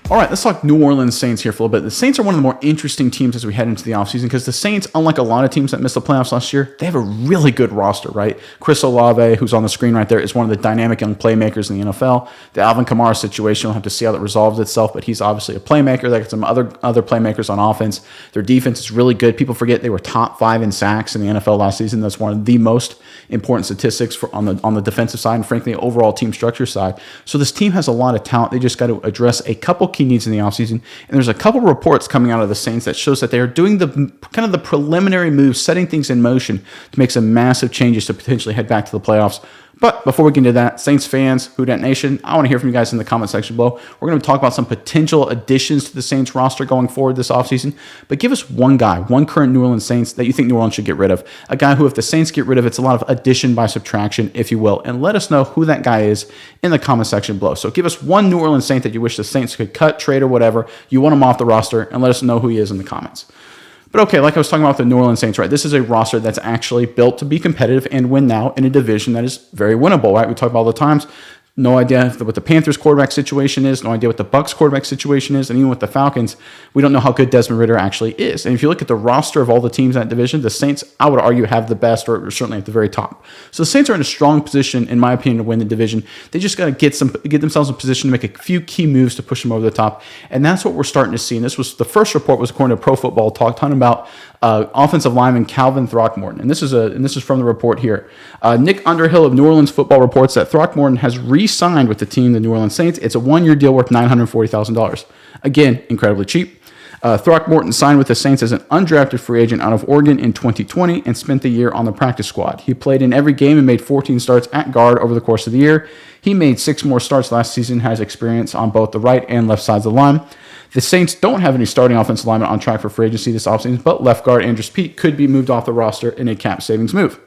All right, let's talk New Orleans Saints here for a little bit. The Saints are one of the more interesting teams as we head into the offseason because the Saints, unlike a lot of teams that missed the playoffs last year, they have a really good roster, right? Chris Olave, who's on the screen right there, is one of the dynamic young playmakers in the NFL. The Alvin Kamara situation, we'll have to see how that resolves itself, but he's obviously a playmaker. They got some other playmakers on offense. Their defense is really good. People forget they were top 5 in sacks in the NFL last season. That's one of the most important statistics on the defensive side and, frankly, overall team structure side. So this team has a lot of talent. They just got to address a couple key needs in the offseason. And there's a couple reports coming out of the Saints that shows that they are doing the kind of the preliminary moves, setting things in motion to make some massive changes to potentially head back to the playoffs. But before we get into that, Saints fans, Who Dat Nation, I want to hear from you guys in the comment section below. We're going to talk about some potential additions to the Saints roster going forward this offseason. But give us one guy, one current New Orleans Saints that you think New Orleans should get rid of. A guy who, if the Saints get rid of, it's a lot of addition by subtraction, if you will. And let us know who that guy is in the comment section below. So give us one New Orleans Saint that you wish the Saints could cut, trade, or whatever. You want him off the roster, and let us know who he is in the comments. But okay, like I was talking about the New Orleans Saints, right? This is a roster that's actually built to be competitive and win now in a division that is very winnable, right? We talk about all the times. No idea what the Panthers quarterback situation is. No idea what the Bucs quarterback situation is. And even with the Falcons, we don't know how good Desmond Ridder actually is. And if you look at the roster of all the teams in that division, the Saints, I would argue, have the best, or certainly at the very top. So the Saints are in a strong position, in my opinion, to win the division. They just got to get themselves in position to make a few key moves to push them over the top. And that's what we're starting to see. And this was the first report was according to Pro Football Talk, talking about offensive lineman Calvin Throckmorton. And this is from the report here. Nick Underhill of New Orleans Football reports that Throckmorton has re-signed with the team, the New Orleans Saints. It's a one-year deal worth $940,000. Again, incredibly cheap. Throckmorton signed with the Saints as an undrafted free agent out of Oregon in 2020 and spent the year on the practice squad. He played in every game and made 14 starts at guard over the course of the year. He made 6 more starts last season, has experience on both the right and left sides of the line. The Saints don't have any starting offensive linemen on track for free agency this offseason, but left guard Andrus Peat could be moved off the roster in a cap savings move.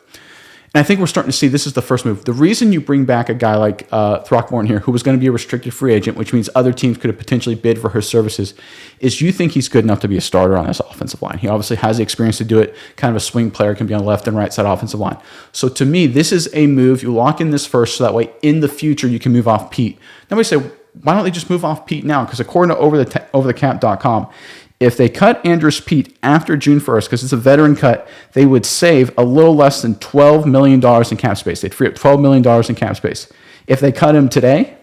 And I think we're starting to see this is the first move. The reason you bring back a guy like Throckmorton here, who was going to be a restricted free agent, which means other teams could have potentially bid for his services, is you think he's good enough to be a starter on this offensive line. He obviously has the experience to do it. Kind of a swing player, can be on the left and right side offensive line. So to me, this is a move. You lock in this first, so that way in the future you can move off Pete. Then we say, why don't they just move off Pete now? Because according to overthecap.com, if they cut Andrus Peat after June 1st, because it's a veteran cut, they would save a little less than $12 million in cap space. They'd free up $12 million in cap space. If they cut him today,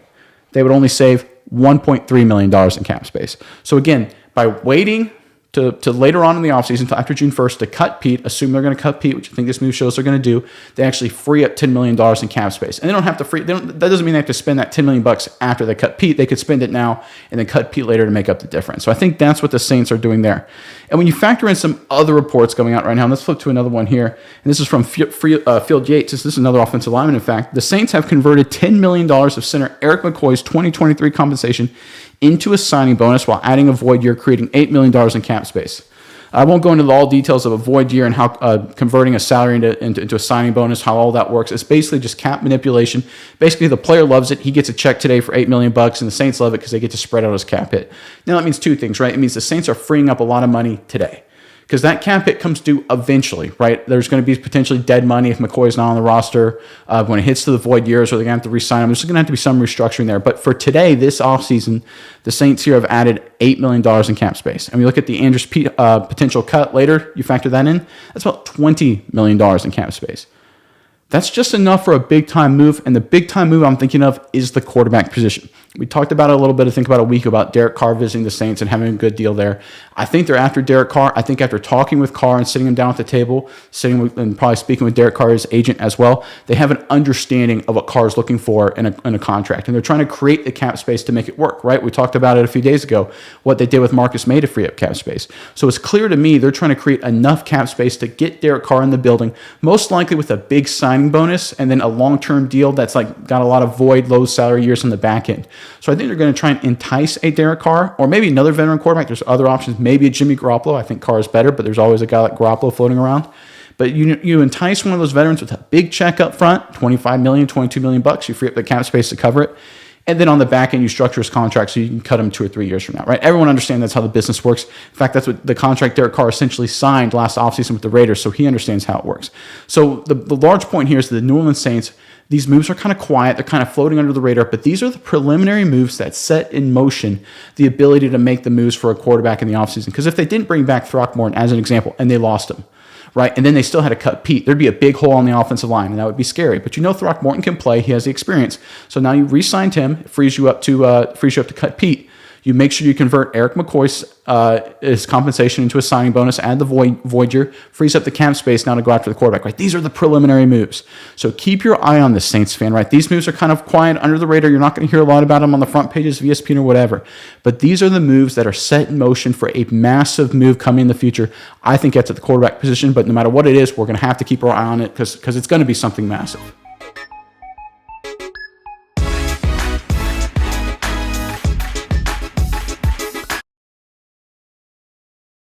they would only save $1.3 million in cap space. So again, by waiting to later on in the offseason, until after June 1st, to cut Pete, assume they're going to cut Pete, which I think this move shows they're going to do, they actually free up $10 million in cap space. And they don't have to that doesn't mean they have to spend that $10 million after they cut Pete. They could spend it now and then cut Pete later to make up the difference. So I think that's what the Saints are doing there. And when you factor in some other reports coming out right now, let's flip to another one here. And this is from Field Yates. This is another offensive lineman, in fact. The Saints have converted $10 million of center Eric McCoy's 2023 compensation into a signing bonus while adding a void year, creating $8 million in cap space. I won't go into all details of a void year and how converting a salary into a signing bonus, how all that works. It's basically just cap manipulation. Basically, the player loves it. He gets a check today for $8 million, and the Saints love it because they get to spread out his cap hit. Now, that means two things, right? It means the Saints are freeing up a lot of money today, because that cap hit comes due eventually, right? There's going to be potentially dead money if McCoy is not on the roster. When it hits to the void years, or they're going to have to re-sign him, there's going to have to be some restructuring there. But for today, this offseason, the Saints here have added $8 million in cap space. And we look at the Andrus Peat potential cut later, you factor that in, that's about $20 million in cap space. That's just enough for a big-time move, and the big-time move I'm thinking of is the quarterback position. We talked about it a little bit, I think about a week, about Derek Carr visiting the Saints and having a good deal there. I think they're after Derek Carr. I think after talking with Carr and sitting him down at the table, and probably speaking with Derek Carr, his agent as well, they have an understanding of what Carr is looking for in a contract, and they're trying to create the cap space to make it work, right? We talked about it a few days ago, what they did with Marcus May to free up cap space. So it's clear to me they're trying to create enough cap space to get Derek Carr in the building, most likely with a big signing bonus and then a long-term deal that's like got a lot of void, low salary years on the back end. So I think they're going to try and entice a Derek Carr, or maybe another veteran quarterback. There's other options, maybe a Jimmy Garoppolo. I think Carr is better, but there's always a guy like Garoppolo floating around. But you entice one of those veterans with a big check up front, $25 million, $22 million. You free up the cap space to cover it. And then on the back end, you structure his contract so you can cut him 2 or 3 years from now, right? Everyone understands that's how the business works. In fact, that's what the contract Derek Carr essentially signed last offseason with the Raiders, so he understands how it works. So the large point here is that the New Orleans Saints, these moves are kind of quiet. They're kind of floating under the radar, but these are the preliminary moves that set in motion the ability to make the moves for a quarterback in the offseason. Because if they didn't bring back Throckmorton, as an example, and they lost him, right, and then they still had to cut Pete, there'd be a big hole on the offensive line, and that would be scary. But Throckmorton can play. He has the experience. So now you re-signed him. It frees you up to cut Pete. You make sure you convert Eric McCoy's his compensation into a signing bonus, add the void year, frees up the cap space now to go after the quarterback, right? These are the preliminary moves. So keep your eye on this, Saints fan, right? These moves are kind of quiet under the radar. You're not going to hear a lot about them on the front pages of ESPN or whatever. But these are the moves that are set in motion for a massive move coming in the future. I think that's at the quarterback position, but no matter what it is, we're going to have to keep our eye on it because it's going to be something massive.